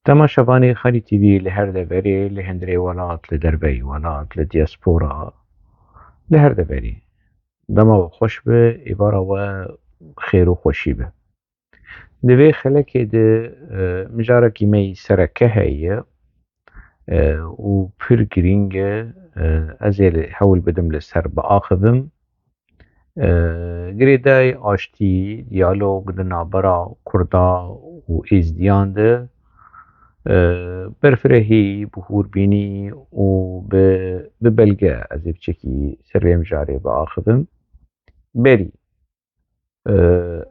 تماشاوانê Xalî TV li her deverê li hundirê welat li derveyî welat li diaspora li her deverê dema we xweş be êvara we xêr û xweşî be. Di vê xelekê de mijarekî me yî sereke heye û pir girîng e ez ê hewl bidim li ser biaxivim girêdayê aştî diyalog di navbera Kurda û Êzdiyan de berfirehî bi hûrbînî û bi belge ez ê biçekî ser vê mijarê biaxivim. Berî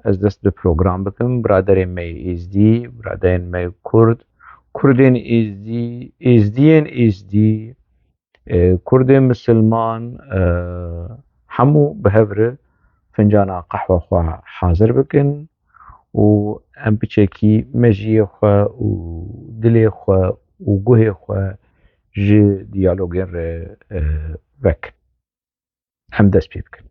ez dest bi program bikim biraderên me yê Êzdî, biraderên me yê Kurd, Kurdên Êzdî, Êzdiyên Êzdî, Kurdên Misilman hemû bi hev re fincana qehwe xwe hazir bikin û em biçekî mejiyê xwe û dilê xwe û guhê xwe ji diyalogên re vekin. Em dest pê bikin.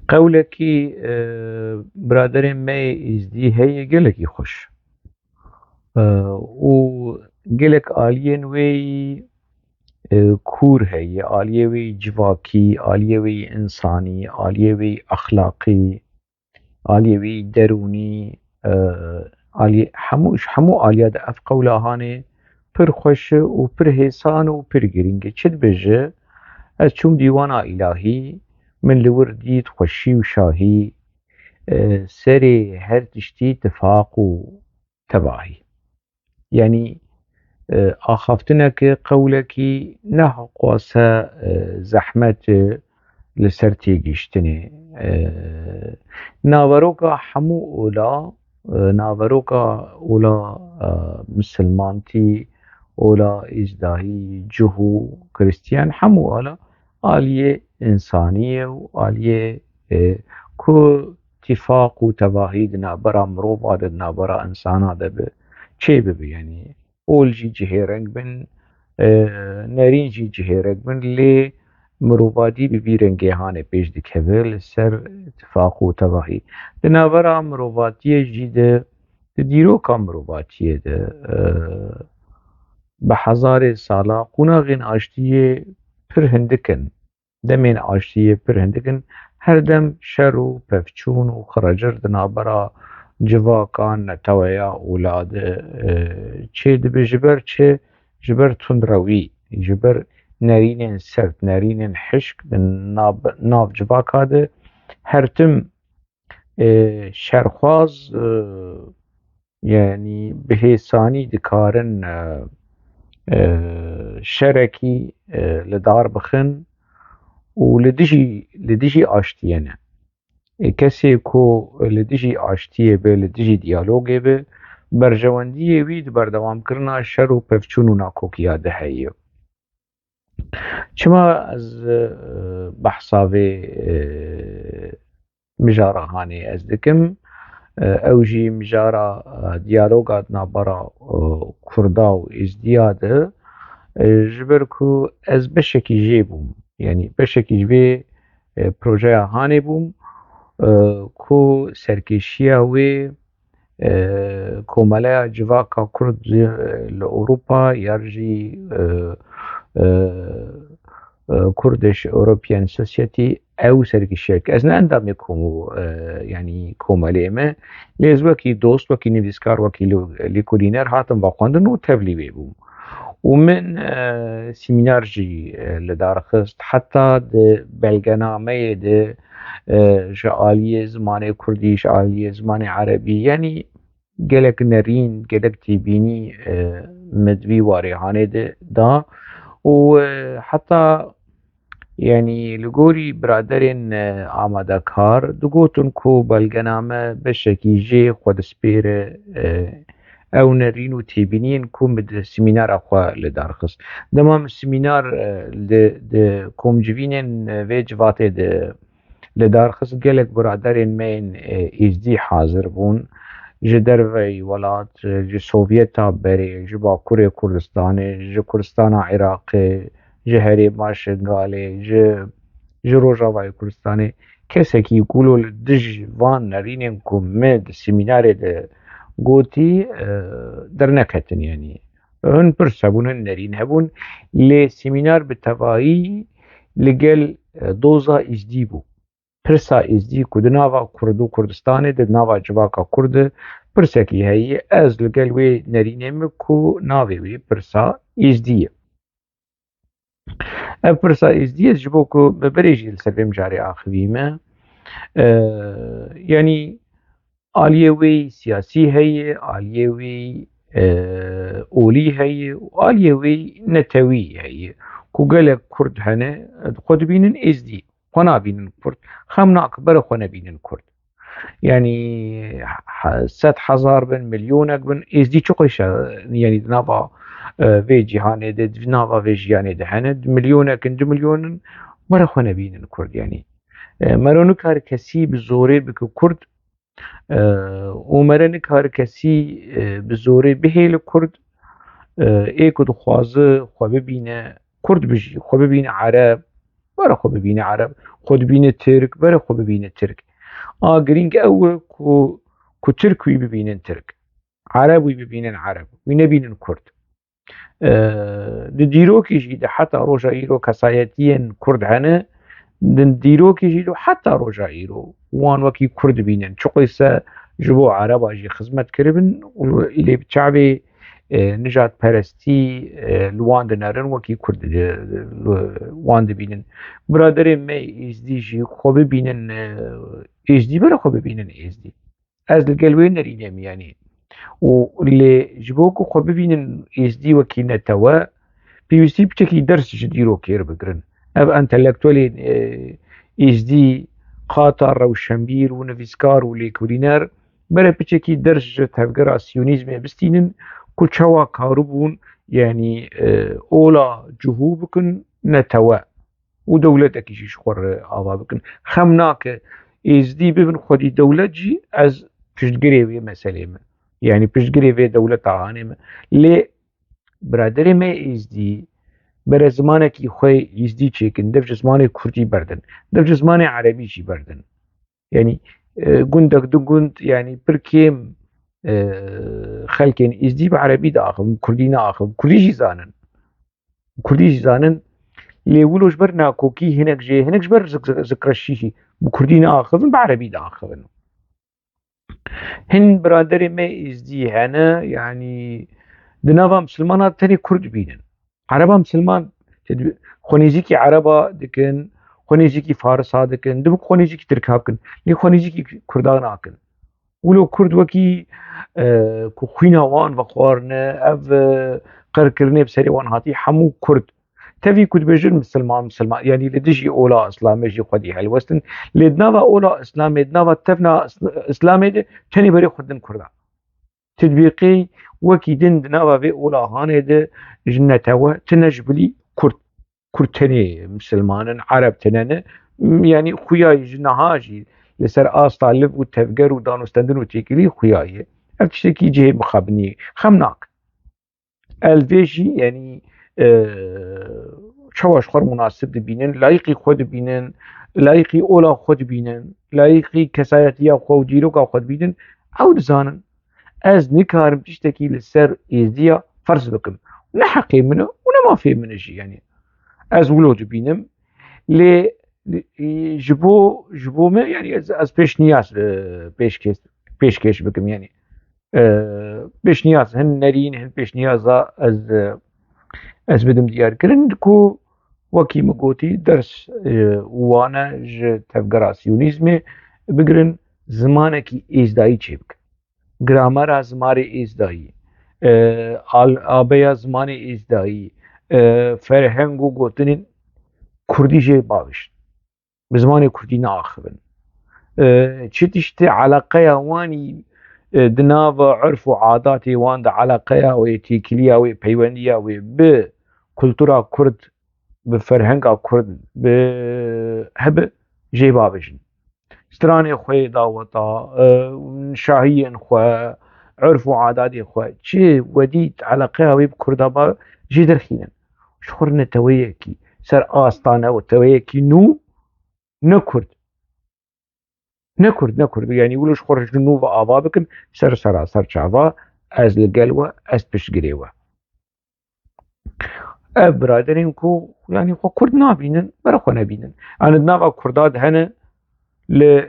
Qewlekî biraderên me yê Êzdî heye gelekî xweş û gelek aliyên wê yî kûr heye, aliyê wê yî civakî, aliyê wê yî însanî, aliyê wê yî exlaqî, aliyê wê yî derûnî, hemû aliya de ev qewlahanê pir xweş e û pir hêsan û pir girîng e. Çi dibêje? Ez çûm dîwana îlahî, min li wir dît xweşî û şahî, serê her tiştî tifaq û tebahî. Yanî axaftineke qewlekî nexwase zehmet e li ser têgihiştinê. Naveroka hemû ola, naveroka ola misilmantî, ola êzdahî, cih û Krîstiyan hemû ola aliyê însanî ye û aliyê ku tifaq û tebahî di navbera mirova de di navbera insana de bi çê bibe. Yanî ol jî cihêreng bin, nerîn jî cihêreng bin lê mirovadî bi vî rengêhanê pêş dikeve li ser tifaq û tebahî. Di navbera mirovatiyê jî de di dîroka mirovatiyê de bi hezarê sala qunaxên aştiyê pir hindik in. Demên aştiyê pir hindik in. Her dem şer û pevçûn û xiracir di navbera civakan, neteweya, ola de çê dibe ji ber çi? Ji ber tundrewî, ji ber nerînên sert, nerînên hişk di nav civaka de her tim şerxwaz yanî bi hêsanî dikarin şerekî li dar bixin û li dijî aştiyê ne. Kesê ku li dijî aştiyê be, li dijî diyalogê be, berjewendiyê wî di berdewamkirina şer û pevçûn û nakokiya de heye. Çima ez behsa vê mijarahanê ez dikim? Ew jî mijara diyaloga di navbera Kurda û Êzdiya de ji ber ku ez beşekî jê bûm. Yanî beşekî ji vê projeya hanê bûm ku serkêşiya wê komeleya civaka Kurd li Ewropa yer jî Kurdish European Society ew serkêşiyek ez ne endamê yanî komeleyê me lê ez wekî dost, wekî nivîskar, wekî lêkolîner hatim vexwendin û tevlî wê bûm. û min semînar jî li darxist heta di belgenameyê de ji aliyê zimanê Kurdî, ji aliyê zimanê Erebî yanî gelek nerîn, gelek têbînî min di vî warêhanê de da û heta yanî li gorî biraderên amadekar digotin ku belgename beşekî jê xwe dispêre ew nerîn û têbîniyên ku min di semînara xwe li darxist. Dema min semînar di komcivînên vê civatê de li darxist gelek biraderên me yên Êzdî hazir bûn. ji derveyê welat ji Sovyeta berê ji Bakurê Kurdistanê ji Kurdistana Iraqê ji Herêma Şingalê ji Rojavayê Kurdistanê kesekî gulo li dij van nerînên ku me di semînarê de gotî derneketin yanî. Hûn pir sebûnin nerîn hebûn lê semînar bi tevahî li gel doza îzdî bû. Pirsa îzdî ku di nava Kurd û Kurdistanê di nava civaka Kurd de pirsekî heye. Ez li gel wê nerînê me ku navê wê pirsa îzdî ye. Ev pirsa îzdî ye ji bo ku bi berê jî li ser vê mijarê axivîme yanî aliyê wê siyasî heye, aliyê wê olî heye û aliyê wê netewî heye ku gelek Kurd hene xwe dibînin êzdî, xwe nabînin Kurd, xem nake bere xwe nebînin Kurd. Yani 100,000 bin, milyonek bin êzdî çi xweş e yanî di nava vê cîhanê de di nava vê jiyanê de hene milyonekin 2 milyonin bere xwe nebînin Kurd yanî. Mero nikare kesî bi zorê bike Kurd û mere nikare kesî bi zorê bihêle Kurd ê ku dixwaze xwe bibîne Kurd bijî, xwe bibîne Ereb bere xwe bibîne Ereb, xwe dibîne Tirk bere xwe bibîne Tirk. A girîng ew e ku Tirk wî bibînin Tirk, Ereb wî bibînin Ereb, wî nebînin Kurd. Di dîrokê jî de heta roja îro kesayetiyên Kurd hene, di dîrokê jî de heta roja îro wan wekî Kurd bînin. Çi qîse ji bo Ereba jî xizmet kiribin û lê bi çavê nijadperestî li wan dinerin wekî Kurd wan dibînin. Biraderê me êzdî jî xwe bibînin êzdî bere xwe bibînin êzdî. Ez li gel wê nerînê me yanî. û lê ji bo ku xwe bibînin êzdî wekî netewe pêwîstî piçekî ders ji dîrokê re bigirin. Ev entelektûelên êzdî qata rewşenbîr û nivîskar û lêkolîner bere piçekî ders ji tevgera siyonîzmê bistînin ku çawa karibûn yanî ola cihû bikin netewe û dewletekî jî ji xwe re ava bikin. Xem nake êzdî bibin xwedî dewlet jî ez piştgirê vê meselê me yanî piştgirê vê dewleta anê me. Lê biraderê me êzdî bere zimanekî xwe êzdî çêkin dev ji zimanê Kurdî berdin, dev ji zimanê Erebî jî berdin. Yani gundek du gund yani pir kêm xelkên êzdî bi Erebî de axivin, Kurdî neaxivin, Kurdî jî zanin. Kurdî jî zanin lê wilo ji ber nakokî hinek ji ber zikreşî jî bi Kurdî neaxivin, bi Erebî de axivin. Hin biraderê me êzdî hene yanî di nava misilmanan tenê Kurd bînin. Ereba misilman xwenêzîkî Ereba dikin, xwenêzîkî Farisa dikin, dibû xwenêzîkî Tirka bikin, lê xwenêzîkî Kurda nakin. Wilo Kurd wekî ku xwîna wan vexwarine, ev qirkirinê bi serê wan hatî hemû Kurd. Tevî ku dibêjin misilman yanî li dijî ola Islamê jî xwedî helwestin, lê di nava ola Islamê, di nava tevna Islamê de tenê berê xwe din Kurd e. Titbîqî wekî din di nava vê olahanê de ji netewe tune ji bilî Kurd. Kurd tenê misilmanin, Ereb tune ne yanî xuya ji niha jî li ser asta liv û tevger û danûstendin û têkilî xuya ye. Ev tiştekî cihê mixebinî xem nak. Ez vê jî yanî çawa ji xwe re münasib dibînin, layıqî xwe dibînin, layıqî ola xwe dibînin, layıqî kesayetiya xwe û dîroka xwe dibînin, ew dizanin. Ez nikarim tiştekî li ser êzdiya ferz bikim. Ne heqê min e û ne mafê min e jî yanî. Ez wilo dibînim lê ji bo me yanî ez pêşniyaz pêşkêş bikim yanî. Pêşniyaz hin nerîn hin pêşniyaza ez bidim diyarkirin ku wekî min gotî ders wane ji tevgera siyonîzmê bigirin zimanekî êzdayî çêbikin. Gramera zimanê êzdayî, abeya zimanê êzdayî, ferheng û gotinên Kurdî jê bavişin. Bi zimanê Kurdî neaxivin. Çi tiştê eleqeya wanî di nava urf û adatê wan de eleqeya wê, têkiliya wê, peywendiya wê bi kultura Kurd, bi ferhenga Kurd, bi hebe jê bavêjin. ستراني خوي داوطا شاهين خو عرف وعادات خو چه وديت علاقه ويب كردابا جي درخينن شخور نتويكي سر آستانه وتويكي نكرد نكرد يعني ولوش خرج نو و آوا بكن سر چاوا از لقلوه از پشگریوه برادرين كو يعني خو كرد نابينن برا خو نبينن انا ناوا كرداد هنا ل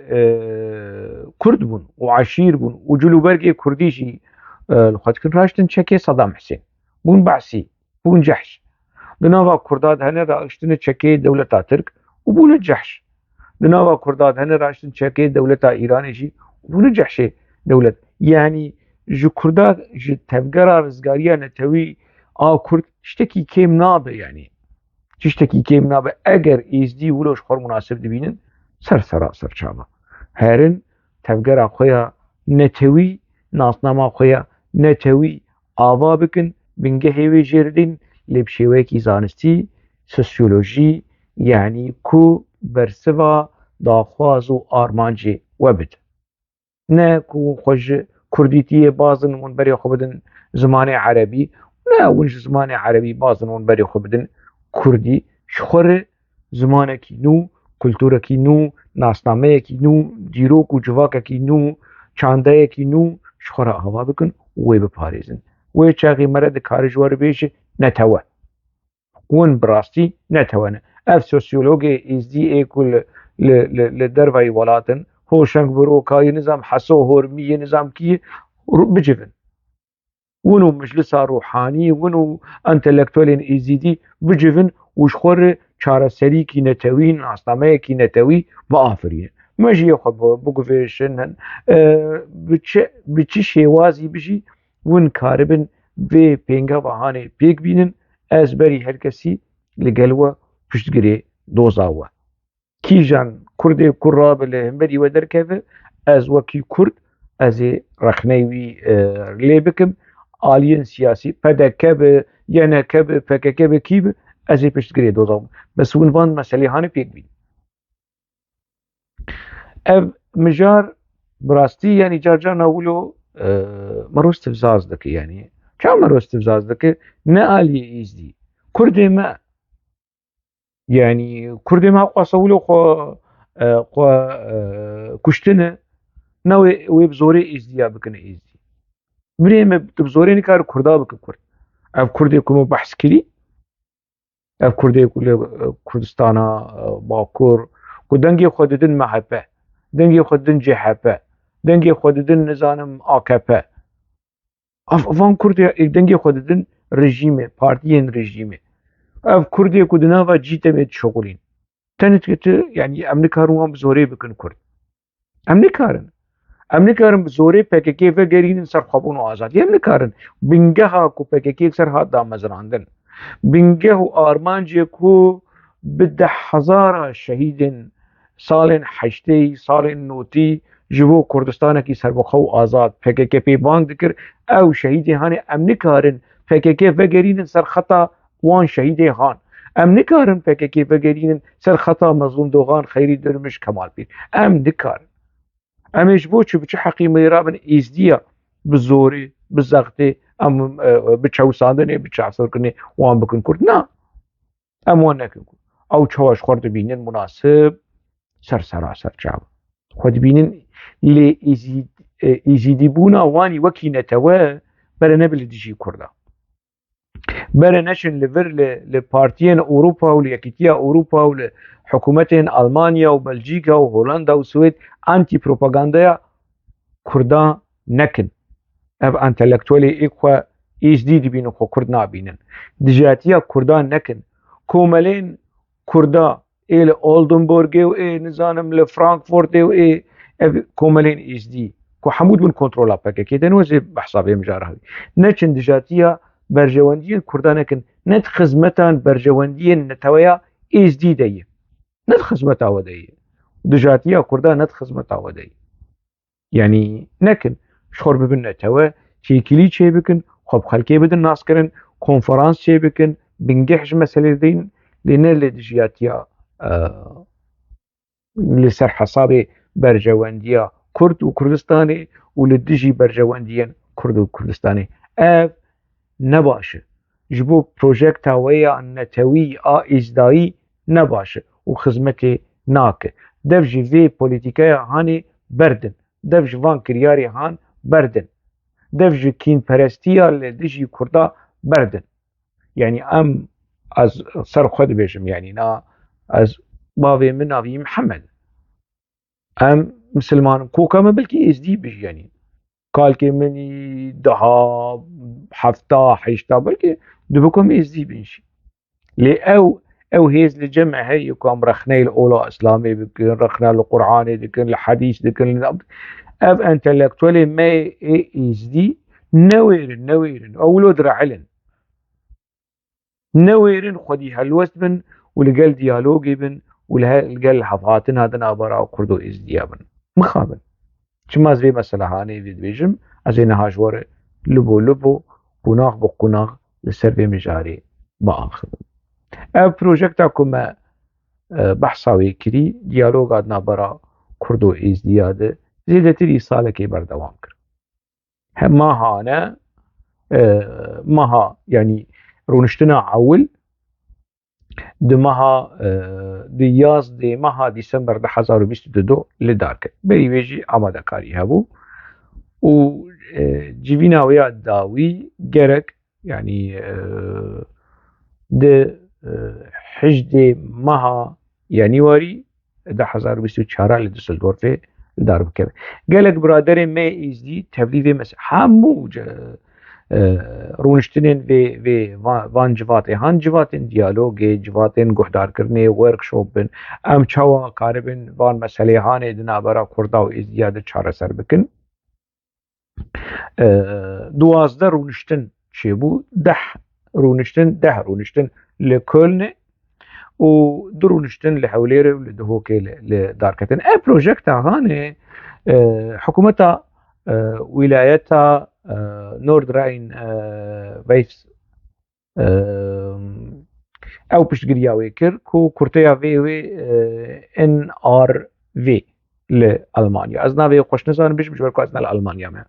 كرد بون وعشير بون وجلو برقي كرديشي الخوات كن راشتن تشكي صدام حسين بون بعسي بون جحش ناوا كرداد هنا راشتن تشكي دولة ترك وبون جحش ناوا كرداد هنا راشتن تشكي دولة ايران شي وبون جحش دولة يعني جو كرداد جو تفقرا رزقاريا نتوي كرد تشتكي كيم نابه يعني تشتكي كيم نابه اگر ازدي ولوش خور مناسب دبينن سر چابا هرن تفقرا خويا نتوي ناسناما خويا نتوي آوا بكن بنگه هيوي جردين لبشيوكي زانستي سوسيولوجي يعني كو برسوا داخوازو آرمانجي وبد نه كو خوش كرديتي بازن من بري خوبدن زمان عربي لا ونج زمان عربي بازن من بري خوبدن كردي شخور زمانكي نو كلتوركي نو ناسنامهكي نو ديروك و جواككي نو چاندهكي نو شخور هوا بكن وي بپاريزن وي چاقي مرد كارجوار بيش نتوه ون براستي نتوانه اف سوسيولوجي ازدي اي كل لدروي ولاتن هوشنگ بروكاي نظام حسو هرمي نظام كي بجفن ونو مجلسا روحاني ونو انتلكتوالين ازيدي بجفن وشخور چارەسەری کی نەتەوی ناسنامەیەکی نەتەوی بە ئافرینە مەژی خۆ بگوێشن بچی شێوازی بژی ون کاربن vê pênga hanê pêk bînin ez berî herkesî li gel we piştgirê doza we kîjan Kurdê ku rabe li hemberî we derkeve ez wekî Kurd ez ê rexneyê wî lê bikim aliyên siyasî PDK bi YNK bi PKK bi kî bi ez ê piştgirê doza we bes hûn van meselê hanê pêk bînin ev mijar bi rastî yanî carcarna wilo mero stivzaz dike yanî çawa mero stivzaz dike ne aliyê êzî Kurdê me yani Kurdê me xwasa wilo xwe kuştine ne wê bi zorê êzdiya bikine êzî birê me tu bi zorê nikare Kurda bike Kurd ev Kurdê ku me behs kirî ev Kurdê ku li Kurdistana Bakur ku dengê xwe didin MHP dengê xwe didin CHP dengê xwe didin nizanim AKP van Kurdê dengê xwe didin rejîmê partiyên rejîmê ev Kurdê ku di nava cîtemê dişequlîn tenê dikete yani em nikarin wan bi zorê bikin Kurd em nikarin bi zorê PKK vegerînin ser xwebûn û azadî em nikarin bingeha ku PKK ser hat damezrandin bingeh û armancê ku bi deh hezara şehîdên salên heştê salên notî ji bo Kurdistanekî serbixwe û azad PKK pê bang dikir ew şehîdê hanê em nikarin PKK vegerînin ser xeta wan şehîdê han em nikarin PKK vegerînin ser xeta Mezlûm Dogan Xeyrî Dirmiş Kemalpîr em nikarin em ê ji bo çi bi çi heqî mêrabin êzdiya bi zorê bi zextê em bi çewsandinê bi çavsirkirinê wan bikin Kurd na em wan nekin Kurd ew çawa ji xwe dibînin munasib seraser çawa xwe dibînin lê êzîdîbûna wanî wekî netewe bere nebe li dijî Kurda bere neçin li vir li partiyên Ewropa û li Yekîtiya Ewropa û li hikûmetên Almanya û Belçîka û Hollanda û Swêd antî-propagandaya Kurda nekin ev entelektûelê ê xwe êzdî dibînin xwe Kurd nabînin dijatiya Kurda nekin komelên Kurda ê li Oldenburgê û ê nizanim li Frankfurtê û ê ev komelên êzdî ku hemû dibin kontrola PKK de wezê behsa bê mijara hevî neçin dijatiya berjewendiyên Kurda nekin ne di xizmetan berjewendiyên neteweya êzdî de ye ne di xizmeta we de ye dijatiya Kurda ne di xizmeta we de ye yani nekin ji xwe bibin netewe têkilî çê bikin xwe bi xelkê bidin naskirin konferans çê bikin bingeh ji meselê deyin lê ne lê dijatiya li ser hesabê برجوانديا كرد وكردستاني ولدجي برجوانديا كرد وكردستاني اف نباشه جبو بروجكتا ويا نتوي ازداي نباشه وخدمتي ناكه دفجي في بوليتيكايا هاني بردن دفجي فان كرياري هان بردن دفجي كين برستيا لدجي كردا بردن يعني ام از سر خود بيجم يعني نا از باوي من ابي محمد ام مسلمان كوكا ما بلكي ازدي بيج يعني كالكي مني دها حفتا حيشتا بلكي دبكم ازدي بنشي لي او هيز لجمع هي يكون رخني الاولى اسلامي بكن رخنا القراني دكن الحديث دكن اف انتلكتوالي ما ازدي نويرن اولود رعلن نويرن خدي هلوست بن ولقال ديالوجي بن ولقال حفاتن هذا نابرا كردو ازديابن مخابن شما زي مثلا هاني في بيجم ازين هاجور لبو قناغ بقناغ للسربي مجاري باخذ بروجكتاكم بحثاوي كري ديالوج عدنا برا كردو ازدياد زيدتري سالكي بردوام كر ما هانا مها يعني رونشتنا عول دمها دياز دي مها ديسمبر 2022 لدارك بري بيجي آماده كاري هبو و جيفينا ويا داوي جرك يعني د حجد مها يانيواري 2024 لدوسلدورف دار بكبه قالك برادر ما ازدي تبليفي مس همو رونشتنين في وان جواتي هان جواتين ديالوجي جواتين گهدار کرنه ورکشوپن ام چاوا کاربن وان مسئله هان دنا برا کردا و ازدیاد چاره سر بکن 12 رونشتن چی بو 10 رونشتن لكولن و درونشتن لحوليري ولدهوكي لداركتن بروجكت هاني حكومتها ولايتها نورد راين فيس او بشتقريا ويكر كو كورتيا في ان ار في لألمانيا ازنا في قوش نزان بيش بركو ازنا لألمانيا ما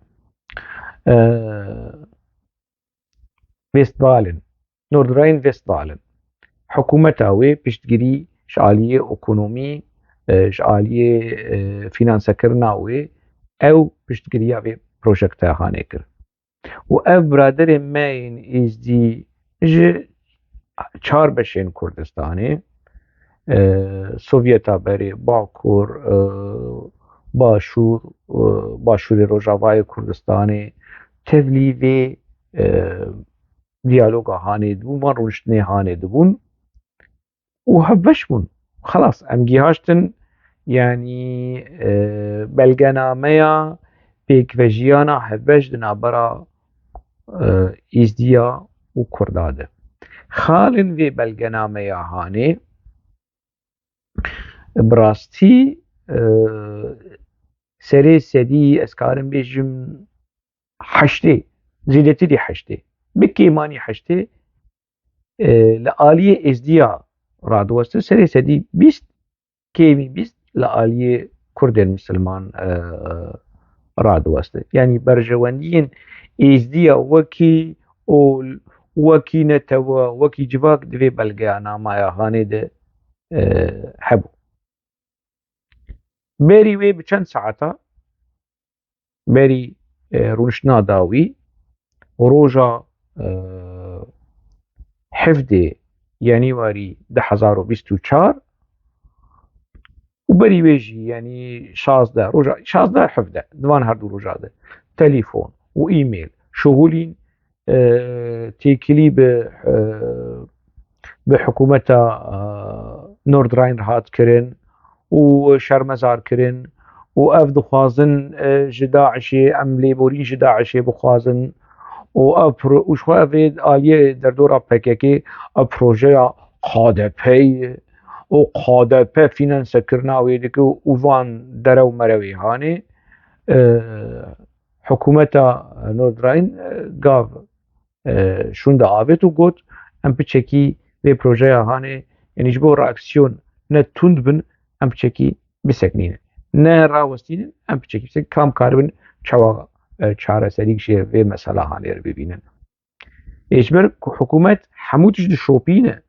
فيستفالن نورد راين فيستفالن حكومتها وي بشتقري شعالية اكونومي شعالية فينانسا كرنا وي او بشتقريا في بروجكتها هانيكر و اف برادر ماين از دي چار بشين كردستاني سوفيتا بري باكور باشور روجاوای كردستاني تفليفي ديالوغا هاني دبون ما رونشتني هاني دبون وهبش بون خلاص ام جيهاشتن يعني بلغناميا بيكفجيانا هبش دنا برا ازديا و كرداده خالن في بلغناميا هاني براستي سري سدي اسكارن بيجم حشتي زيدتي حشتي بكي ماني حشتي لآلية ازديا رادوست سري سدي بيست كيمي بيست لآلية كردن مسلمان رادوست يعني برجواندين ازديا وكي اول وكي نتوا وكي جواك دوي بلغانا مايا هاني ده حبو بيري وي بچند ساعتا بيري رونشنا داوي وروجا حفده يانيواري 2024 وبري ويجي يعني 16 حفده دوان هردو روجا ده تليفون وايميل شغولين تيكلي بحكومة نورد راين هات كرن وشرمزار كرن واف دخوازن جداعشي ام ليبوري جداعشي بخوازن وشو افيد آلية در دورا پککی پروژه قادپی و قادپی فینانس کرناوی دیگه وان درو مروی هانی حکومت نورد راین گاو شونده آوید و گوت ام بچکی به پروژه هانی یعنی جبو راکسیون نتوند بن ام بچکی بسکنینه نه راوستین ام بچکی کام کاربن چوا چاره سریک شه و مثلا هانی رو ببینن اجبر حکومت حمودش شوپینه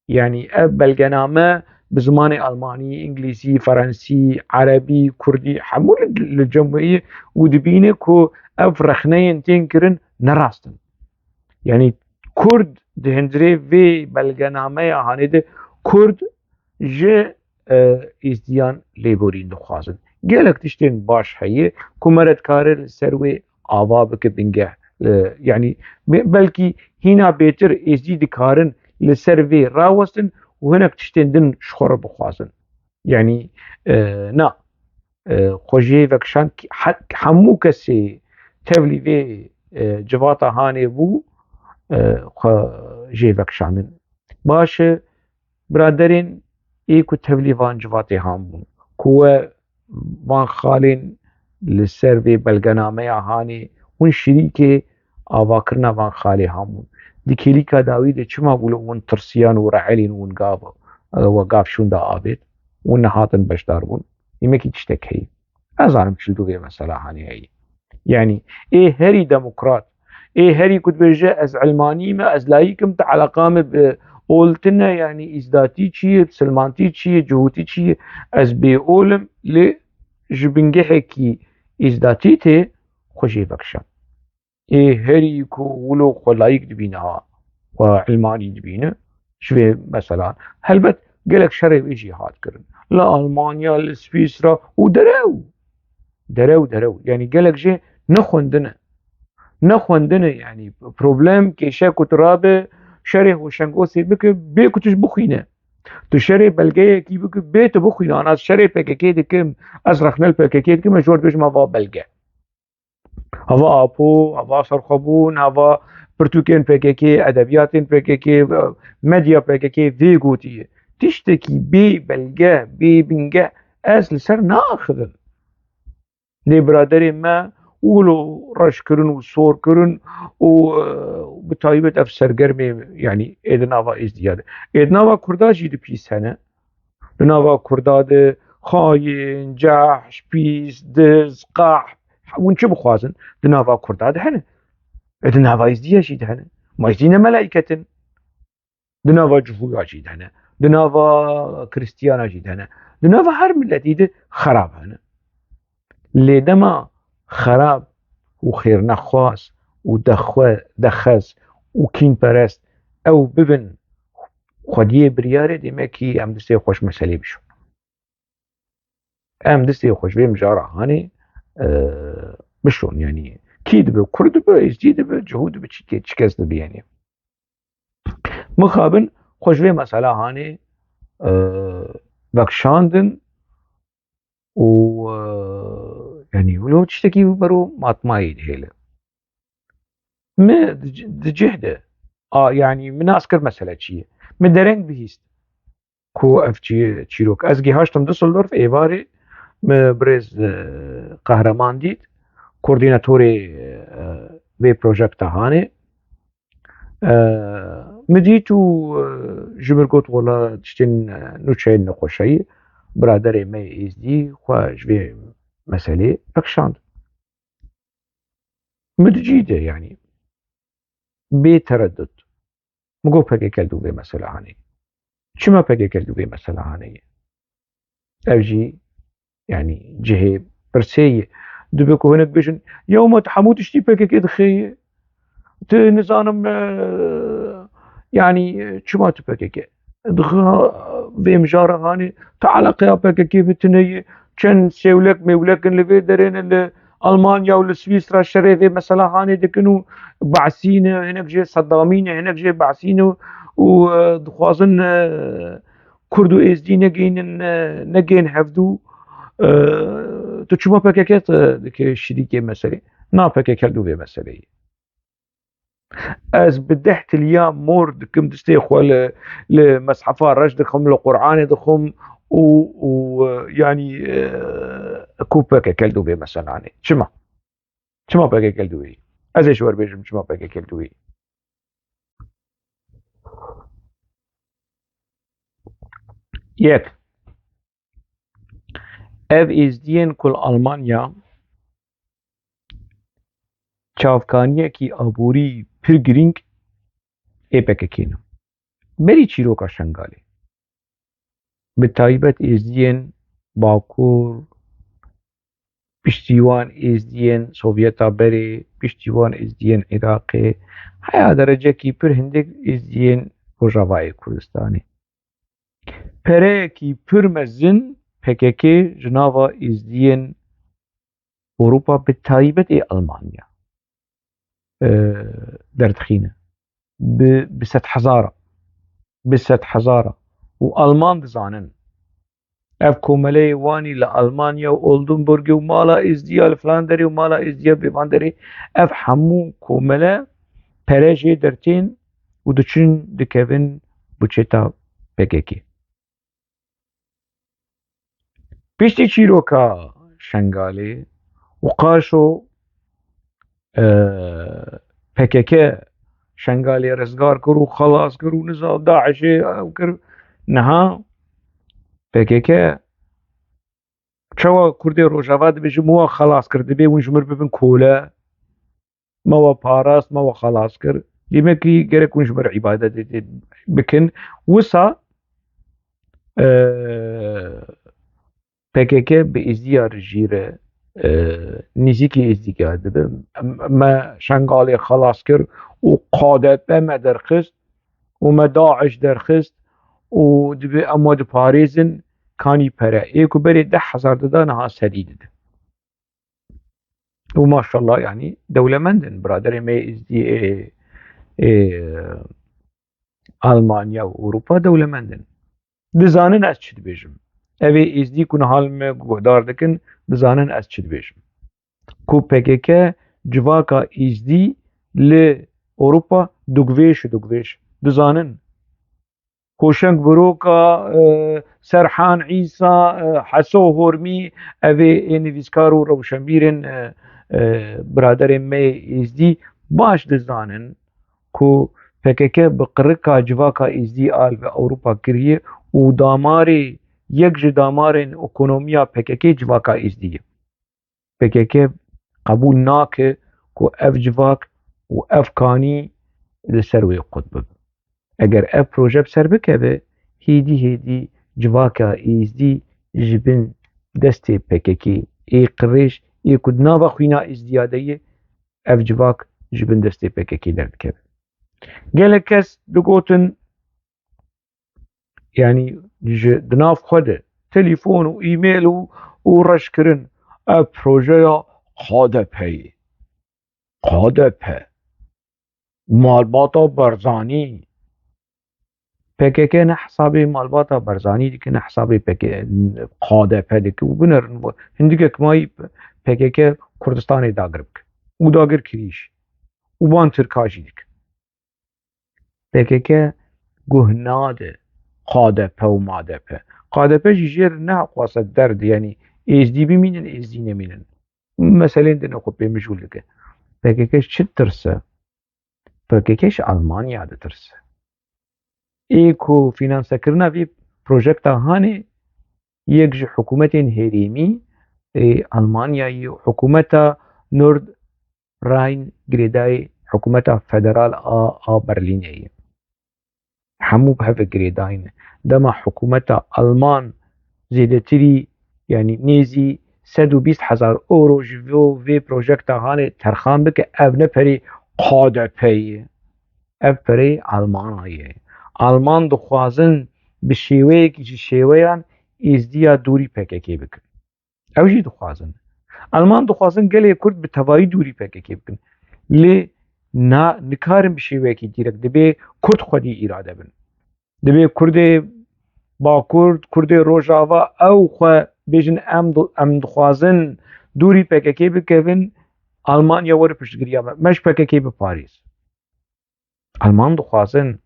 يعني بلغنامه بزمان ألماني إنجليزي فرنسي عربي كردي حمول الجمعية ودبينه كو أف رخنين تنكرن نراستن يعني كرد دهندري في بلغنامه هانده كرد جه ازدیان لیبورین دخوازن گلک تشتین باش هیه کمرت کار سروی آوا بک بنگه يعني بلكي هنا بيتر ازدي كارن لسروي راوستن وهناك تشتين دن شخور بخوازن يعني نا خوجي وكشان حمو كسي تولي في جواتا هاني بو خوجي وكشانن باش برادرين ايكو تولي فان جواتي هامون كوا وان خالين للسيرفي بلغنامه هاني ون شريكي آواكرنا وان خالي هامون دي كيليكا داويد چما بولو ون ترسيان ورعلين ون قابا وقاف شون دا آبيت ون هاتن بشدار بون يمكي تشتك هي ازانم چلدو بي مسألة هاني هي يعني ايه هري ديمقراط ايه هري كنت بجا از علماني ما از لايكم تعلقام اولتنا يعني ازداتي چيه سلمانتي چيه جهوتي چيه از بي اولم لجبنجحي كي ازداتي تي خوشي بكشان ايه هري كو ولو خلايك دبينها وعلماني دبينه شوي مثلا هلبت قالك شرب ايجي هاد كرن لا المانيا لسويسرا درو يعني قالك جي نخوندنه يعني بروبلم كيشا كترابه شري وشنگوسي بك بيكتش بخينه تو شري بلغيه كي بك بيت بخينه انا شري بككي دكم ازرخنل بككي دكم جور بيش ما فا بلغه هوا ابو هوا سرخبون هوا برتوكين بككي ادبياتين بككي ميديا بككي في قوتي تشتكي بي بلغه بي بنغه اصل سر ناخذ لي برادري ما ولو رش كرن وصور كرن وبتايبت اف سرگرمي يعني ادناوا ازدياد ادناوا كردا جيد بيس هنا ادناوا كردا ده خاين جحش بيس دز قاح ونش بخوازن ادناوا كردا ده هنا ادناوا ازديا جيد هنا ما ازدينا ملائكة ادناوا جهويا جيد هنا ادناوا كريستيانا جيد هنا ادناوا هر ملتي ده خراب هنا لدما خراب وخير نخواس ودخز وكين پرست او ببن خودیه بریاره دیمکی ام دسته خوش مسئله بشون ام دسته خوش بیم جاره هاني بشون يعني كيد به كرد به ازديد به جهود به چی کس دبی يعني مخابن خوش بیم مسئله هاني وكشاندن و يعني ولو تشتكي برو ماطمايد هيله ما دجهده يعني من اسكر مسألة چیه من درنگ بهیست کو اف چیروک از گیهاشتم دوسلدورف ایواری برز قهرمان دید کوردیناتوری وی پروژکت هانه مديتو جبرقوت ولا تشتين نوتشين نقوشي برادر مي ازدي خواج في مسألة بكشاند مدجيدة يعني بتردد مگو پگه کلدو به مسئله هانه چما پگه کلدو به مسئله هانه اوجي يعني جهه برسية دبكو هناك بيشن يوم تحموت اشتي پگه كده خيه نظام يعني چما تپگه كده دخا في مجارة هاني تعلقها پگه كده بتنية چن سيولك ميولك اللي في درين اللي ألمانيا ولا سويسرا شري في مسألة هاني دكنو بعسين هناك جي صدامين هناك جي بعسين ودخوازن كردو ازدي نجين حفدو تو چما پککت که شریک مسئله نا پککل دو به مسئله از بدحت اليوم مورد كم دستي خوال لمصحفة رشد خم القرآن دخم ويعني كو پککل دو به مسئله چما پککل دو به ازش ور بيجم چما پککل دو به یک ev êzdiyên ku li Almanya çavkaniyekî aborî pir girîng ê PKK ne. Berî çîroka Şengalê bi taybet êzdiyên Bakur, piştîwan êzdiyên Sovyeta berê, piştîwan êzdiyên Iraqê, heya derecekî pir hindik êzdiyên Rojavayê Kurdistanê. Pereyekî pir mezin PKK ji nava êzdiyên Ewropa bi taybet ê Almanya derdixîne. Bi sed hezara û Alman dizanin ev komeleyê wanî li Almanya û Oldenburgê û mala êzdiya li filan derê û mala êzdiya bêvan derê ev hemû komele pere jê dertên û diçin dikevin buçeta PKK. Piştî çîroka Şengalê û qaşo PKK Şengalê rizgar kir û xelas kir û niza Daişê ew kir niha PKK çawa Kurdê Rojava dibêje me wa xelas kir dibe hûn ji mir bibin kole me wa parast me wa xelas kir demekî gerek hûn ji mir îbadetê bikin wisa PKK bi êzdiya rejî re nîzîkî êzdîgah dibe me Şengalê xelas kir û KDP me derxist û me Daeş derxist û dibe em wa diparêzin kanî pere ê ku berê 10,000 dida niha sedî dide û maşallah yanî dewlemendin biraderê me êzdî Almanya û Ewropa dewlemendin. Dizanin ez çi dibêjim. Ev ê êzdî ku niha li me guhdar dikin dizanin ez çi dibêjim. Ku PKK civaka êzdî li Ewropa dugvêş dizanin Hoşeng Biroka, Serhan İsa, Heso Hormî ev ê nivîskar û rewşenbîrên biraderên me êzdî baş dizanin ku PKK bi qirika civaka êzdî a li Ewropa kiriye û damarê yek ji damarên ekonomiya PKK civaka êzdî ye. PKK qebûl nake ku ev civak û ev kanî li ser wê qut bibe. Eger ev proje bi ser bikeve hêdî civaka êzdî ji bin destê PKK ê qirêj ê ku di nava xwîna êzdiya de ye ev civak ji bin destê PKK derdikeve. Gelek kes digotin yanî ji di nav xwe de telîfon û îmail û reşkirin ev projeya KDP'yê. KDP malbata Barzanî PKK ne hesabê malbata Barzanî dike ne hesabê KDP dike û binirin hindikek mayî PKK Kurdistanê dagir bike û dagir kirîş û van Tirka jî dike. PKK guh nade KDP û MADP. KDP jî jêr nexwase derd yanî êzdî bimînin êzdî nemînin. Meselên din xwe pê mijûl dike. PKK çi ditirse? PKK ji Almanya ditirse. Ê ku fînansekirina vê projekta hanê yek ji hikûmetên herêmî Almanyayê hikûmeta Nord Rhine Girêdayê hikûmeta federal a Berlînê ye. Hemû bi hevek girêdayîne. Dema hikûmeta Alman zêdetirî yanî nêzî 120,000 euro ji vê projekta hanê terxan bike ev ne perê KDP'yê. Ev perê Almanayê. Alman dixwazin bi şêweyekî ji şêweyan êzdiya dûrî PKK bikin. Ew jî dixwazin. Alman dixwazin gelê Kurd bi tevahî dûrî PKK bikin. Lê nikarin bi şêweyekî dîrek dibe Kurd xwedî îrade bin. Dibe Kurdê Bakur, Kurdê Rojava ew xwe bêjin em dixwazin dûrî PKK bikevin Almanya were piştgiriya me. Me ji PKK biparêz. Alman dixwazin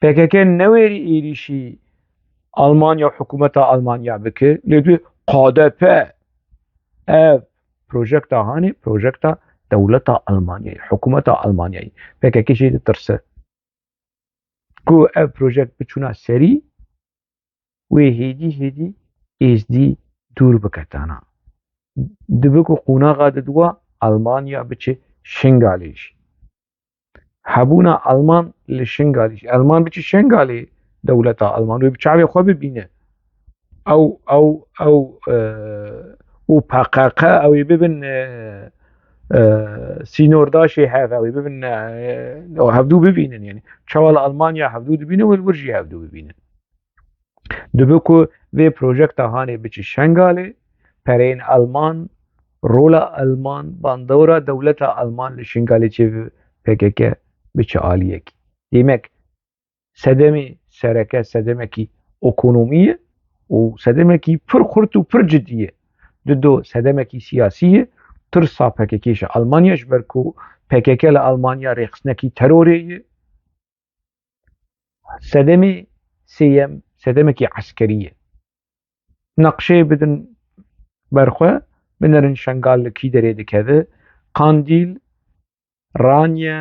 PKK newêrî êrîşî Almanya hikûmeta Almanya bike lê dibê KDP ev projekta hanê projekta dewleta Almanyayê hikûmeta Almanyayê PKK jî ditirse ku ev projek biçûna serî wê hêdî ازدی دور بکتانا دبکو قوناغا ددوا ألمانيا بچه شنگاليش هبونا ألمان لشنگاليش ألمان بچه شنگالي دولتا ألمان وبچاوي خو ببينه او و بقاقا او ببن سينورداشي هذا او ببن هفدو ببينن يعني شوال ألمانيا هفدو ببينن والورجي هفدو ببينن دبكو في بروجكت هاني بچه شنگالي پرين ألمان رولا ألمان باندورا دولتا ألمان لشنگالي چه PKK بچه عاليك demek sedemi sereke sedemeki ekonomiye و sedemeki pır kurt و pır ciddiye ددو sedemeki siyasiye tırsa PKK'şe Almanya jberku PKK ile Almanya reksneki teröriye sedemi siyem sedemeki askeriye naqşe bidin berxwe بنرن شنگال کی دره دکده قاندیل رانیا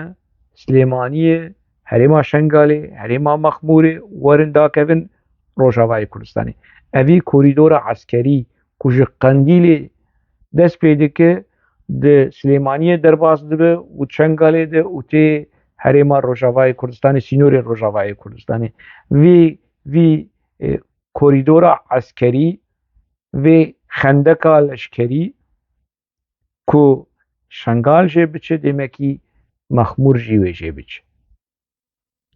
سلیمانیه هریما شنگالی هریما مخموره ورن دا کبن روجاوای کردستانی اوی کوریدور عسکری کج قاندیل دست پیده که ده سلیمانیه درباز دبه و شنگالی ده و تی هریما روجاوای کردستانی سینور روجاوای کردستانی وی کوریدور عسکری و خندقا لشکری کو شنگال جه بچه دمکی مخمور جیوه جه بچه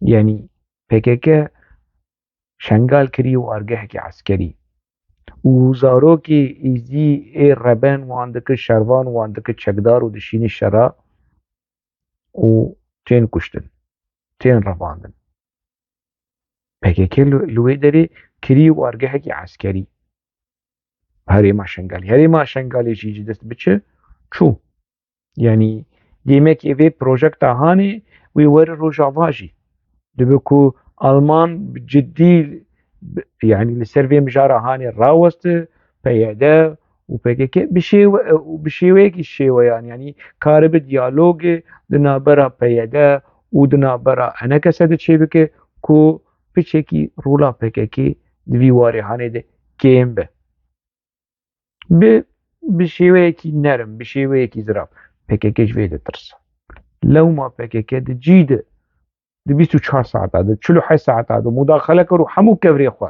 یعنی PKK شنگال کری و ارگه که عسکری و زارو که ایزی ای ربن واندک شروان واندک چکدار و دشین شرا و تین کشتن تین رواندن PKK لوی داره کری و ارگه که عسکری هریما شنگالی چیزی دست بچه چو یعنی دیمک ایوه پروژکت هانی وی ور روجاواجی دبکو آلمان جدی يعني لسر مجارة هاني راوست بيدا وبيكي بشيوه الشيوه يعني كارب ديالوج دنا برا بيدا ودنا برا انا كسد شيبك كو بيشكي رولا بيكي دوی واری هاني ده كيم بشيوه نرم بشيوه زراب بيكي جويد ترس لو ما بيكي ده جيده ده 24 ساعت ده 48 ساعت ده مداخله کرو همو کبری خو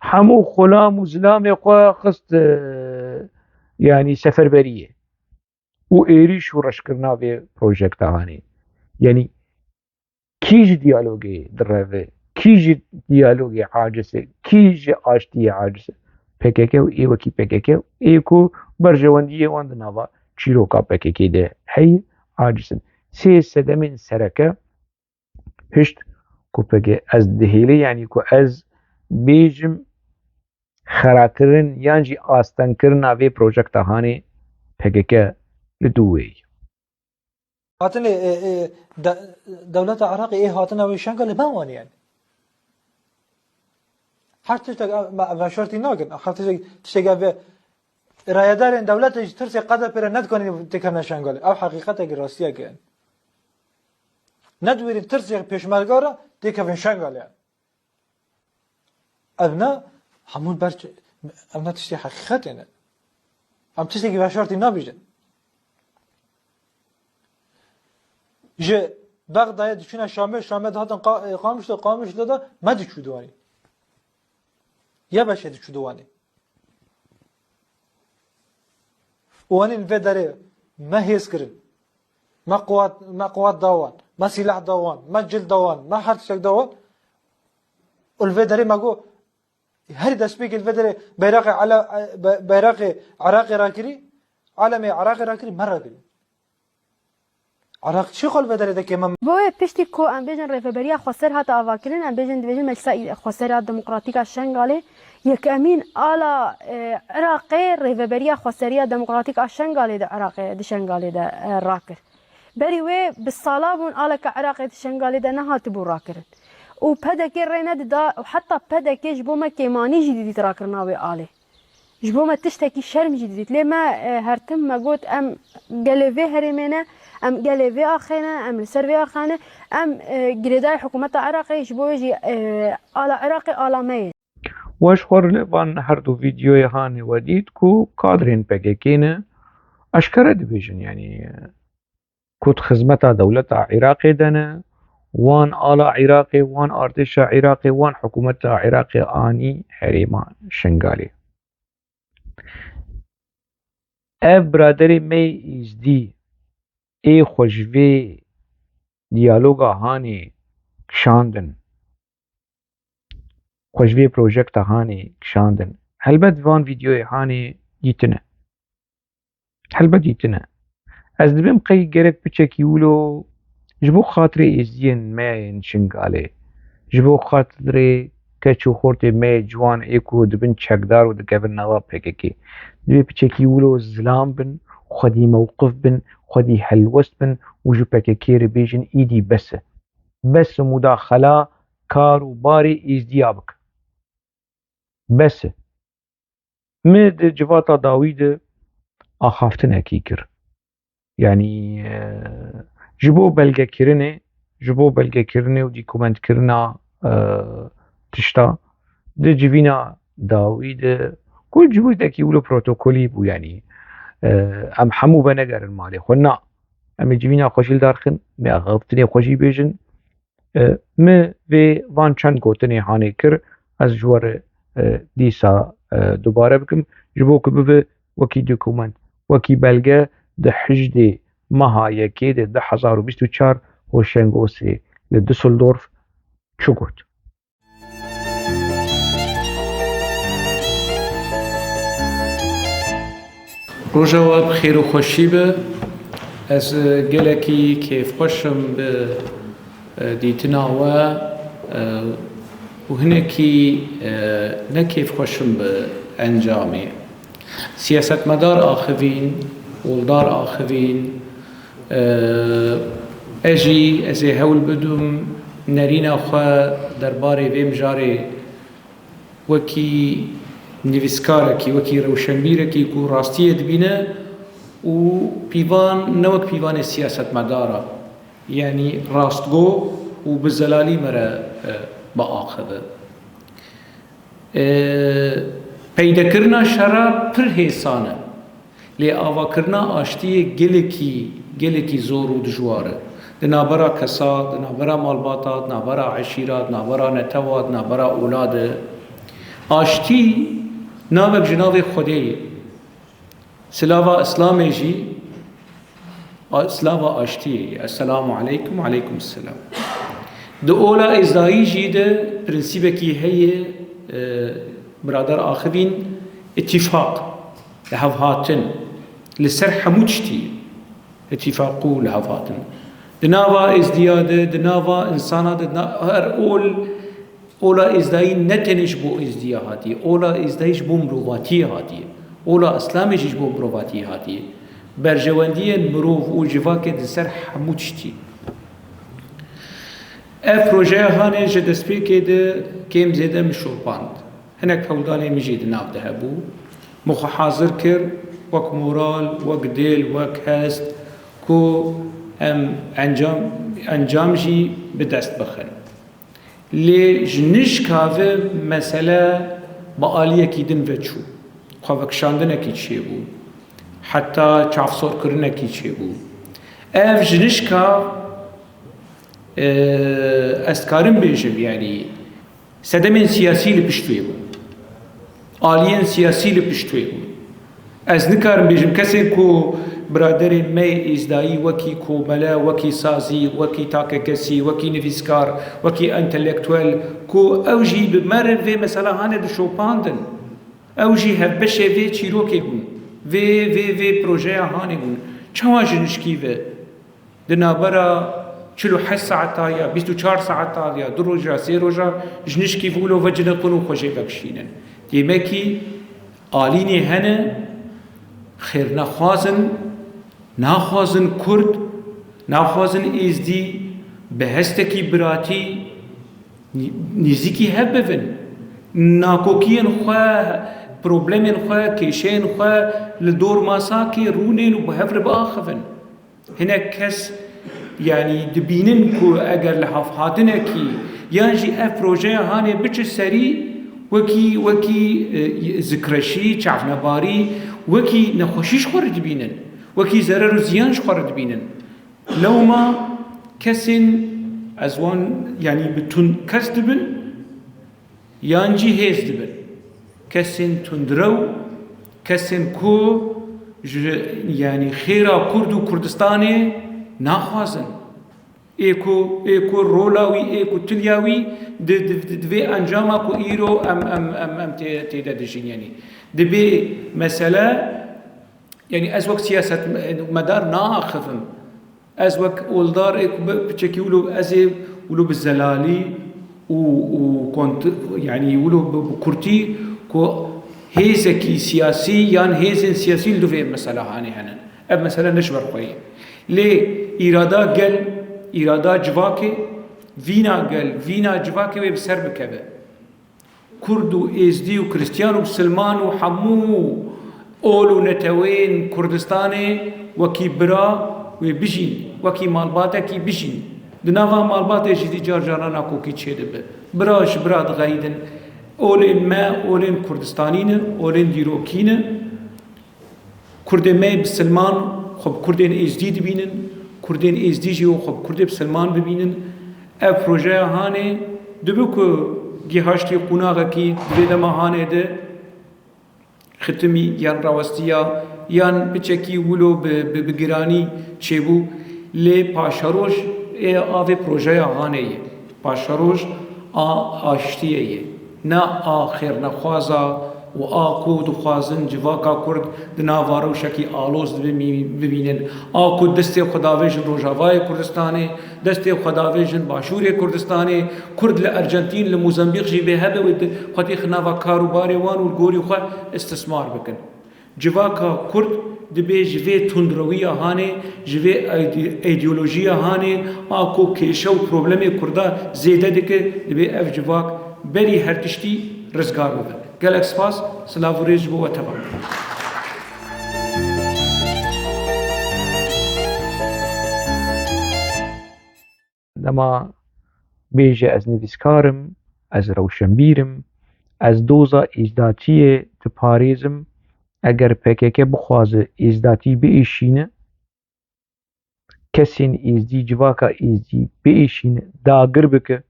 همو خلام و زلام خو خست يعني سفربريه و ايريش و رشكرنا في بروجكت هاني يعني كيج ديالوجي دراوي كيج ديالوجي عاجزه كيج اشتي عاجزه PKK و اي وكي PKK ايكو برجوانديه واند نافا چيروكا PKK ده هي عاجزن سي سدمن سركه هشت کو پگه از دهیلی یعنی کو از بیجم خراکرن یعنی آستان کرن آوی پروژکت هانی پگه که لدوی هاتن دولت عراق ايه هاتن اویشان که لباوانی يعني هر تشتغ و شرطی ناگن هر تشتغ به رایدار دولت ترسی قدر پر ند کنی تکن شنگال او حقیقت اگر راستیه کن ندویرین ترسی پیشمرگارا تکن شنگال يعني ابنا همون برچ ابنا تشتی حقیقت اینه ام تشتی و شرطی نبیجن جه بغداد دشونه شامه هاتن قامش دادا ما دیچو دوانی یا باشه دیچو دوانی وانین و داره ما هیس کرن ما قوات داوان ما سلاح داوان ما جلد داوان ما هر شيء داوان والفي داره ماگو هر دست بيك الفي داره بیرق عراق راكري عالم عراق راكري مره كري عراق چی خال بداره ده که من بوی پشتی کو ام بیجن ریفبریا خسر هات آواکلن ام بیجن مجلس خسر دموکراتیک شنگاله یک امین آلا عراق ریفبریا خسریا دموکراتیک شنگاله ده عراق ده شنگاله ده راکر بری و بالصلابون آلا كعراق ده شنگاله ده نهات بو راکرن و پدک رینه ده و حتی پدک جبو ما کیمانی جدیدی تراکرنا و آله جبو ما تشتكي شرم جديد لما هرتم ما قلت ام قلبي هرمينا ام قلبي اخينا ام السربي اخانا ام قريداي حكومه العراق جبو يجي على عراقي على مي واشخور لبان هر دو فيديو هاني وديد كو كادرين بكيكين أشكرا دبيجن يعني كود خدمتا دولتا عراقي دنا وان آلا عراقي وان ارتشا عراقي وان حكومتا عراقي آني حريما شنغالي اف برادري مي ازدي اي خوشوي ديالوغا هاني كشاندن خوشوي بروجكتا هاني كشاندن هلبت فان فيديو هاني ديتنا هلبت ديتنا از دبم قي گرك بچكيولو جبو خاطري ازدين ما شنغالي جبو خاطري كچو خورتي ما جوان ايكو دبن چكدار و دكبن نوا بككي دبي بچكيولو زلام بن خدي موقف بن خدي حلوست بن وجو بككي ربيجن ايدي بس مداخلة كارو باري ازديابك بس مد جواتا داويد اخافتن اكيكر يعني جبو بلغة كرنه و ديكومنت كرنا تشتا ده جبينا داويد كل جبو داكي ولو بروتوكولي بو يعني ام حمو بنگر المالي خنا ام جبينا خوشيل دارخن ما غلطني خوشي بيجن ما في وان چند گوتني هاني كر از جوار ديسا دوباره بكم جبو كبه وكي دوكومنت وكي بلغة ده حجدي مها يكي ده 1024 هوشنگوسي لدوسلدورف چوگوت روجا بخير وخوشي به از گلکی كيف خوشم به ديتنا و هنكي نكيف خوشم به انجامي سياسة مدار آخذين ولدار آخذين اجي ازي هول بدوم نرينا خوا درباري بيم جاري وكي نویسکارکی وکی روشنبیرکی کو راستی دبینه و پیوان نوک پیوان سیاست مداره یعنی راستگو و بزلالی مره با آخذه پیدا کرنا شراب پر حسانه لی آوا کرنا آشتی گلکی زور و دجواره دنابرا کساد دنابرا مالباتات دنابرا عشیرات دنابرا نتوات دنابرا اولاده آشتی ناوک جناب خدایی سلاوا اسلامی جی سلاوا آشتی السلام علیکم و علیکم السلام دو اولا ازدایی جی ده پرنسیبه کی هی برادر آخرین اتفاق لحظاتن لسر حموشتی اتفاقو لحظاتن دناوا ازدیاده دناوا انسانات هر اولا ازدایی نتنش بو ازدیا هاتی اولا ازدایش بو مروواتی هاتی اولا اسلامش بو مروواتی هاتی برجواندی مروف و جواک دسر حموشتی اف پروژه هانه جدست پیکه ده کم زیده مشورباند هنک هودانه مجید ناف ده بو مخ حاضر کر وک مورال وک دل وک هست کو انجام جی بدست بخن لی جنش کاوه مسئله با آلیه کی دن و چو خواه کشاندنه کی چیه بو حتی چافسور کرنه کی چیه بو اف جنش کاو استکارم بیجم یعنی سدمین سیاسی لپشتوی بو آلیین سیاسی لپشتوی بو از نکارم بیجم کسی کو برادرین می ازدایی وکی کوملا وکی سازی وکی تاککسی وکی نویسکار وکی انتلیکتوال کو اوجی بمرن و مثلا هانه دو شوپاندن اوجی هف بشه و چیروکی بون و پروژه هانه بون چوا جنشکی و دنابرا 48 ساعتا یا 24 ساعتا یا 2 روزا 3 روزا جنشکی بولو و جنقون و خوشه بکشینن دیمکی آلینی هنه خیر نخوازن کرد نخوازن ازدی به هستکی براتی نزیکی هب بفن ناکوکین خواه پروبلمین خواه کشین خواه لدور ماساکی رونین و بهفر باخفن هنه کس يعني دبينن كو اگر لحفهاتنا كي يانجي اف پروژه هاني بچ سري وەکی زکرەشی چاونەباری وەکی نەخۆشیش خۆر دبینن وەکی زەرەر و زیانش خۆر دبینن لەوما کەسێن ئەزوان ینی بتون کەس دبن یانجی هێز دبن کەسێن توندرە و کەسێن کۆ ینی خێرا کورد و کوردستانێ ناخوازن ئێکۆ ڕۆلاوی ئێک و تلیاوی دەبێ ئەنجاما کو ئیرۆ ئەم تێدا دەژین ینی دەبێ مەسەلە ینی ئەس وەک سیاسەت مەدار ناخەفم ئەس وەک ئۆلدار بچێکی ولو ئەزێ ولو بزەلالی ینی ولو بکورتی کۆ هێزێکی سیاسی یان هێزên سیاسی دوێ مەسەلە هانێ هەنن ئەم مەسەلە نەشبەر خۆی لێ ئیرادا گەل ئیرادا جڤاکێ ڤینا جڤاکێ وێ بسەر بکەبێ کورد و ئێزدی و کریستیان و مسلمان و هەموو ئۆل و نەتەوەین کوردستانێ وەکی برا وێ بژین وەکی ماڵباتێکی بژین دناوا ماڵباتێکی دی جارجارانە کۆکی چێ دەبێ براش برا دغەیدن ئۆلێن مە ئۆلێن کوردستانینە ئۆلێن دیرۆکینە کوردێ مەی بسلمان خۆ کوردێن ئێزدی دبینن کوردێن ئێزدیژی و خۆ کوردێ بسلمان ببینن ئەv پرۆژەیە هانێ دەبێ کو گیهاشتی قوناغەکی دوێ دەما هانێدە ختمی یان ڕاوەستیە یان بچێکی ولۆ بگرانی چێبوو لێ پاشەڕۆژ ئاوێ پرۆژەیە هانەیە پاشەڕۆژ ئاشتیەیە نا آخر نخوازا و آکو دخوازن جواکا کرد دناواره و شکی آلوز ببینن آکو دست خداویجن روژاوای کردستانه دست خداویجن باشور کردستانه کرد لأرجنتین لموزمبیق جی به هبه و خطی خناوا کاروباری وان و گوری خواه استثمار بکن جواکا کرد دبی جوی تندروی هانه جوی ایدئولوژی هانه آکو کیشه و پروبلم کرده زیده دکه دبی اف جواک بری هر تشتی رزگار بده گلک سپاس سلاو و ریج بو و تبا لما بيجي از نویسکارم از روشنبیرم از دوزا ایزداتیه تپاریزم اگر پکیکه بخوازه ایزداتی بیشینه کسین ایزدی جواکا ایزدی بیشینه داگر بکه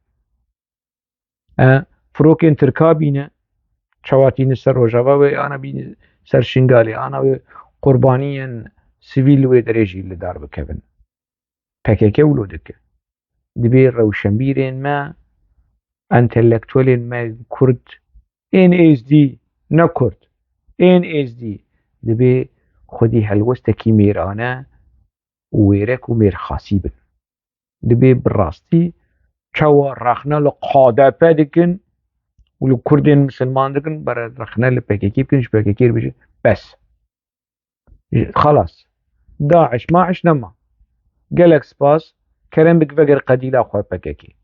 فروکین ترکا بینه چواتین سر روژاوا و آنا بینه سر شنگالی آنا و قربانیین سیویل و درجی لدار بکبن پکیکه ولو دکه دبی روشنبیرین ما انتلکتوالین ما کرد این ایزدی نکرد این ایزدی دبی خودی هلوستکی میرانه ویرک و میرخاسی بن دبی براستی چوا رخنا لقاده پدکن ولو كردين مسلمان دكن برا رخنا لبكيكي بكنش بكيكير بيجي بس خلاص داعش ما عشنا ما قالك سباس كرم بك فقر قديلا أخوة بكيكي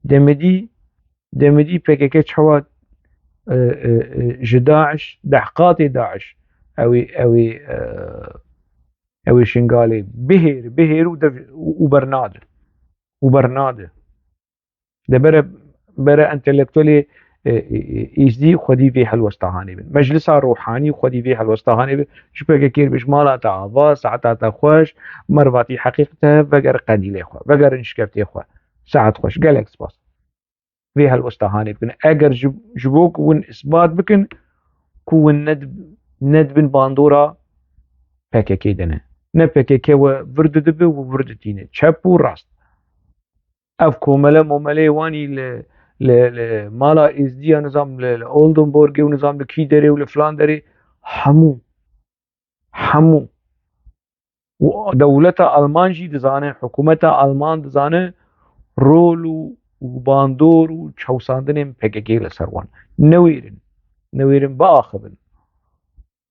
دمدي بكيكي تحوات جداعش دحقاتي داعش أوي شنقالي بهير وبرناده ده برا انتلكتولي ایزدی خودی وی هلوستهانی بن مجلس روحانی خودی وی هلوستهانی بن شبکه کیر بش مالا تعاوا ساعت خوش مرواتی حقیقته وگر قدیله خو وگر انشکفتی خو ساعت خوش گلکس باس وی هلوستهانی بن اگر جبوک ون اثبات بکن کو ند بن باندورا پککی دنه نه پککی و ورد دبه و ورد تینه چپ و راست اف کومله وانی مالا ازدی نظام لأولدنبورغ ونظام لكيدري ولفلاندري همو ودولة ألمان جي دزانه حكومة ألمان دزانه رول وباندور وشوساندن PKK لسروان نويرن باخبن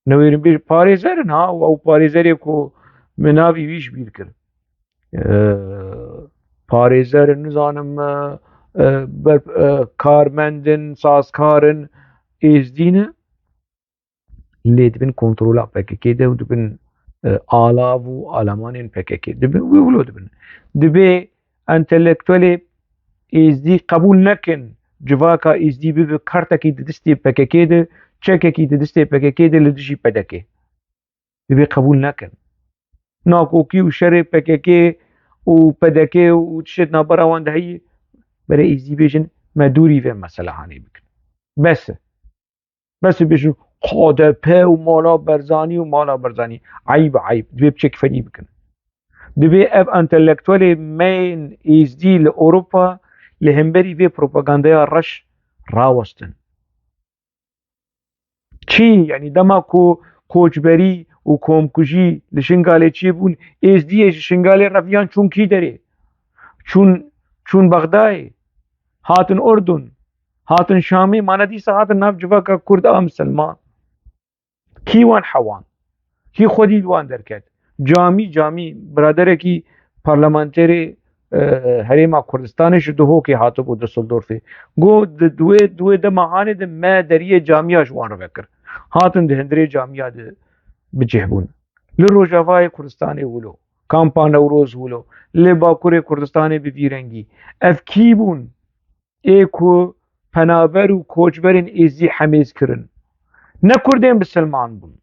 نويرن بيش باريزرن ها او باريزري كو مناوي ويش بيركر پارێزەرن نزانم کارمەندن سازکارن ئێزدینە لێ دبن کۆنتڕۆلا پەکەکێ دە و دبن ئالاو و ئالەمانێن پەکەکێ دبن وێ ولۆ دبن دبێ ئەنتەلێکتوەلێ ئێزدی قبول نەکەن جواکا ایزدی ببه کارتکی دستی پککی ده چککی دستی پککی ده لدجی پدکی دبی قبول نکن ناکوکی و شر پککی و پدکی و تشت نابراوان دهی برای ایزدی بیجن مدوری و مسئله هانی بکن بس بیشون قادپه و مالا برزانی عیب دبی بچک فنی بکن دبی اف انتلکتوال مین ایزدی لأوروپا لهمبری وی پروپاگاندایا رش راوستن چی یعنی دما کوچبری و کومکوژی لشنگاله چی بون ایزدی شنگاله رفیان چون کی داره چون بغداد هاتن اردن هاتن شامی مانا دیسا هاتن ناف جواکا کرد مسلمان کی وان حوان کی خودی وان درکت جامی برادره کی پارلمانتری هریما کردستانش دهو که هاتو بود دسلدورفی گو دوی دماهانه ده ما دریه جامعه جوان رو بکر هاتن ده هندری جامعه ده بجهبون لروجاوای کردستانی ولو کامپان نوروز ولو لباکور کردستانی بویرنگی اف کی بون ایکو پنابر و کوچبرین ایزی حمیز کرن نکردین بسلمان بون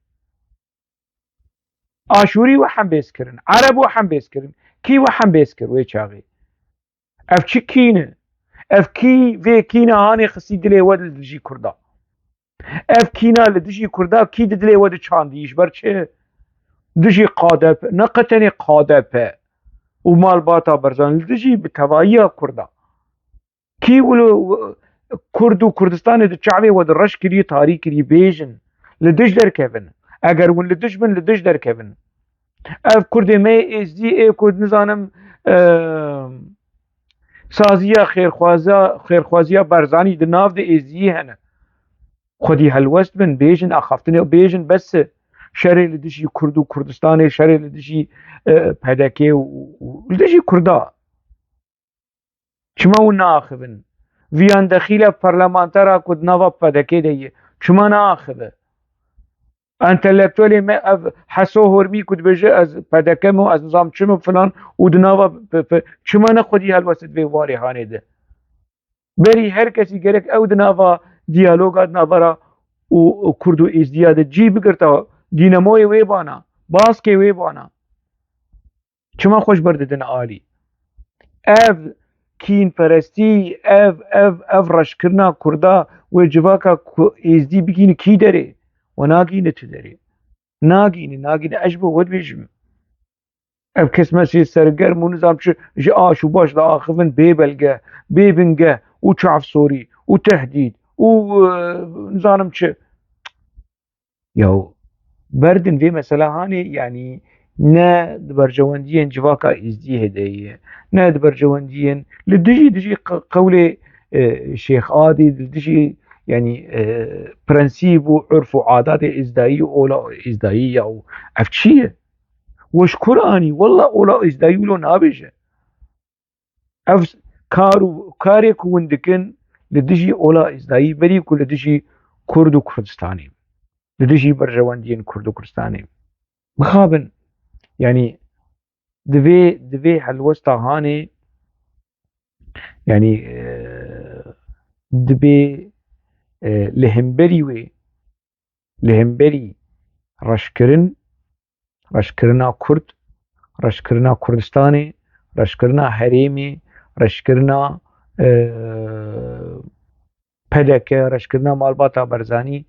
آشوری و هم بیس کرن عرب و هم بیس کرن کی و هم بیس کرن وی چاقی اف چی کینه اف کی وی کینه هانی خسی دلی ود لدجی کردا اف کینا لدجی کردا کی دلی ود چاندیش بر چه دجی قادپ نقتنی قادپ و مال باتا برزان لدجی بتوایی کردا کی ولو کرد و کردستان ده چاوی ود رش کری تاریخ کری بیجن لدج در کبن اگر ون لدج بن لدج در کبن اف کرد می ایزدی ای کرد نزانم سازیا خیرخوازیا برزانی ده ناف ده ایزدی هنه خودی هلوست بن بیجن اخافتنی بیجن بس شری لدجی کرد و کردستان شری لدجی پدکی و لدجی کردا چما و ناخبن ویان دخیل پارلمانترا کد نوا پدکی دیه چما ناخبه انتلکتولی ما حسو هرمی کد بجه از پدکم و از نظام چم فلان و دنوا چما نخودی هلوست به واری هانه ده بری هر کسی گرک او دنوا دیالوگات نبرا و کرد و ازدیاد جی بگرتا دینموی وی بانا باسکی وی بانا چما خوش برددن آلی اف کین پرستی اف رش کرنا کردا و جواکا ازدی بگین کی داره و ناگینه تو داره ناگینه اشبه ود بیشم اف کسمسی سرگرم و نظام چه آشو باش دا آخفن بیبلگه بیبنگه و چعف سوری و تهدید و نظام چه یو بردن في مسألة هاني يعني نا برجوانديين جواكا ازدي هداية نا برجوانديين لدجي قولي شيخ عادي لدجي يعني برنسيب وعرف وعادات ازداية اولا ازداية او افتشية وش قرآني والله اولا ازداية لو نابجة اف كاري كوندكن لدجي اولا ازداية بريكو لدجي كرد وكردستاني لدجي برجواندين كرد وكردستاني مخابن يعني دفي هالوسطى هاني يعني دبي لهمبري رشكرنا كرد رشكرنا كردستاني رشكرنا هريمي رشكرنا پدکه رشكرنا مالباتا برزاني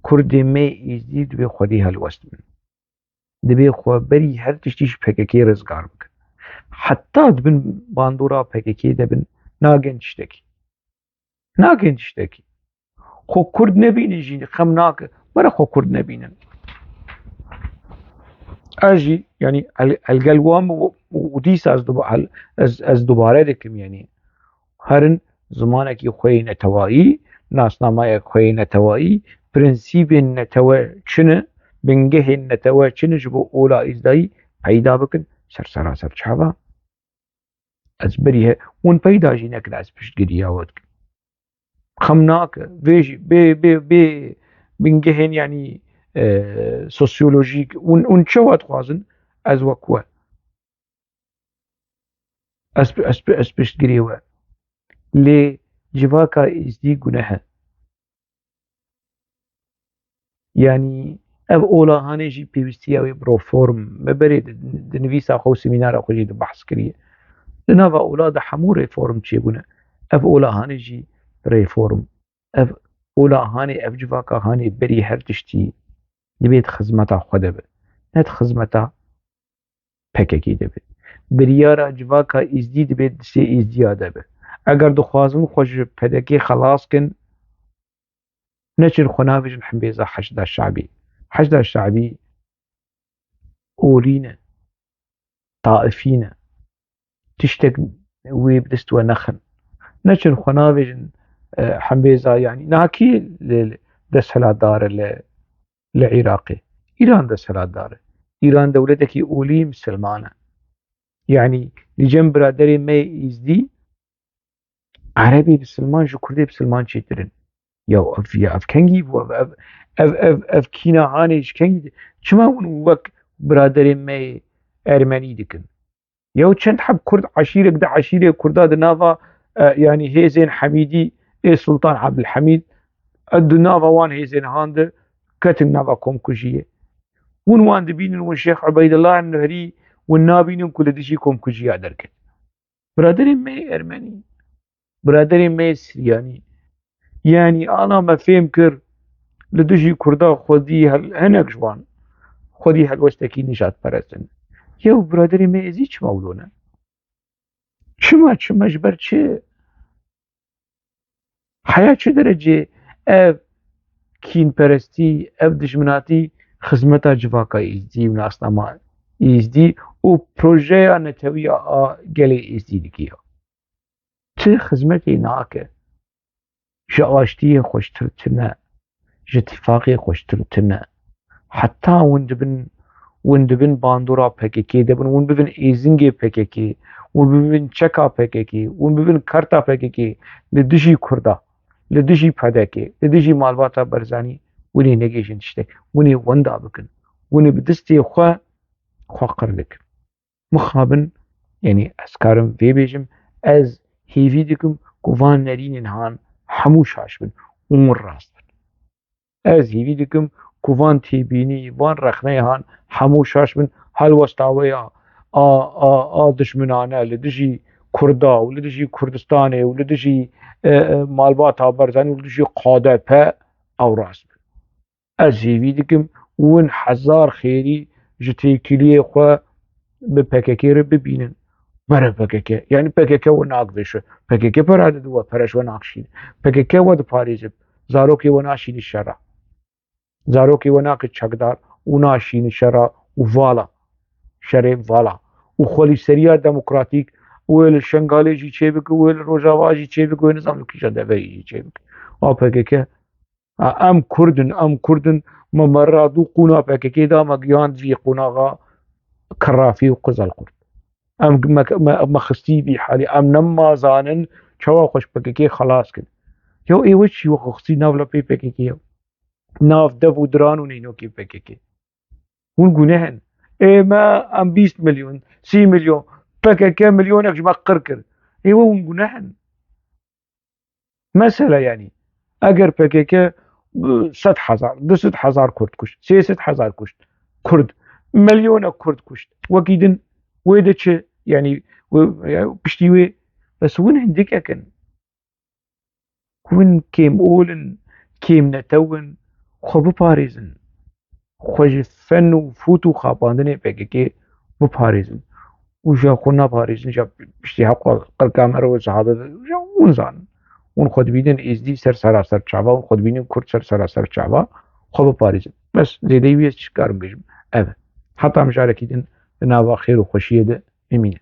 کرد می ازدی دبی خودی هلوست من دبی خو بری هر تشتیش پککی رزگار بکن حتی دبن باندورا پککی دبن ناگن تشتکی خو کرد نبینی جی خم ناک مرا خو کرد نبینن اجی يعني القلوام وديس از دوباره دکم يعني هرن زمانك يخوي نتوائي ناس نما يخوي نتوائي پرنسیب نتوه چنه بنگه نتوه چنه جبو اولا ازدایی پیدا بکن سراسر چاوا از بریه اون پیدا جی نکن از پشتگیری آود کن خمناک ویجی بی بنگه یعنی سوسیولوژیک اون چه واد خوازن از وکوه از پشتگیری و لی جواکا ازدی گناه يعني اف اولا هاني جي بيوستي او بروفورم مبري دنويسا خو سيمينار خو جي بحث كريه لنافا اولاد حمو ريفورم تشيبونا اف اولا هاني جي ريفورم اف اولا هاني اف جواكا هاني بري هر تشتي دبيت خزمتا خود به نت خزمتا پککی دبه بریارا جواکا ازدی دبیت سی ازدی دبه اگر دخوازم خوش پدکی خلاص کن نشر خنافج حمبيزة حشد الشعبي حشد الشعبي أولينا طائفينا تشتق ويبدست ونخن نشر خنافج حمبيزة يعني ناكي دسهلا دار العراقي إيران دسهلا دار إيران دولتك أولي مسلمانة يعني لجنب برادري ما يزدي عربي بسلمان جو كردي بسلمان شيترن يا اف كنجي اف كينا هانيش كنجي چما وك برادر ما ارمني دكن يو چند حب كرد عشيرة ده عشيرة كردا دنافا يعني هيزين حميدي سلطان عبد الحميد الدنافا وان هيزين هاند كتن نافا كوم كجيه وان دبين والشيخ عبيد الله النهري والنابين كل دشي كوم كجيه دركت برادر ما ارمني برادر ما سرياني يعني أنا ما فهم كر لدجي كردا خودي هناك جوان خودي هالوستكي نجات برسن يو برادري ما ازيش مولونا چما جبر چه حياة چه درجة اف كين پرستی اف دشمناتی خدمتا جواكا ازدي و ناسناما ازدي و پروژه نتوی گلی ازدي دكيا چه خدمتي ناكه جاشتي خوشترتنا اتفاقی خوشترتنا حتى وند بن باندورا پککی دبن وند بن ایزنگی پککی وند بن چکا پککی وند بن کرتا پککی لدجی کردا لدجی پدکی لدجی مالباتا برزانی ونی نگیشن تشته ونی وندا بکن ونی بدستی خو قرلك مخابن يعني اسكارم في بيجم از هيفي دكم كوفان نرين هان حموش هاشبن ومر راست از هیوی دکم کوان تیبینی وان رخنه هان هموشاش من هل وستاویا دشمنانه لدجی کردا و لدجی کردستانه و لدجی مالبات برزانی و لدجی قاده پا او راست از هیوی دکم ون حزار خیری جتی کلیه خو به پککی رو ببینن برای پککی یعنی پککی و ناقدشه پککی پر عدد و پرش و ناقشید پککی و دو پاریزب زاروکی و ناشید شرع زاروکی وناك چکدار وناشين شرا وفالا شري فالا وخولي سريا ديمقراطيك ويل شنغالي جي چيبك ويل روجاوا جي چيبك ويل نظام لكيشا دفعي جي چيبك پکك ام كردن ممرادو قونا پکك دا مقيان جي قوناغا كرافي وقزل قرد ام مخستي بي حالي ام نما زانن چوا خوش پکك خلاص كد يو ايوش يو خستي ناولا بي پکك يو ناف دف و دران و نینو کی پککی اون گناهن ما ام 20 مليون 30 مليون پککی مليونك جمع قركر ايوه اون گناهن مثلا يعني اگر پککی 100,000 200,000 كرد كشت 300,000 كشت كرد مليون كرد كشت وكيدن ويدا چه يعني بشتيوه بس وين هنديك اكن وين كيم اولن كيم نتون خو بپارێزن خۆش فەن و فوت و خاپاندنێ پێکەکێ بپارێزن وژە خۆ ناپارێزن جا پشتی قەرکامەرەوە سەحابە ون زانن ون خۆ دبینن ئێزدی سەر سەراسەر چاوا ون خۆ دبینن کورد سەر سەراسەر چاوا خۆ بپارێزن بەس زێدەی وێ چ کارم بێژم ئەوە حتا مژارێکی دن لە ناوا خێر و خۆشیەدە ئەمینە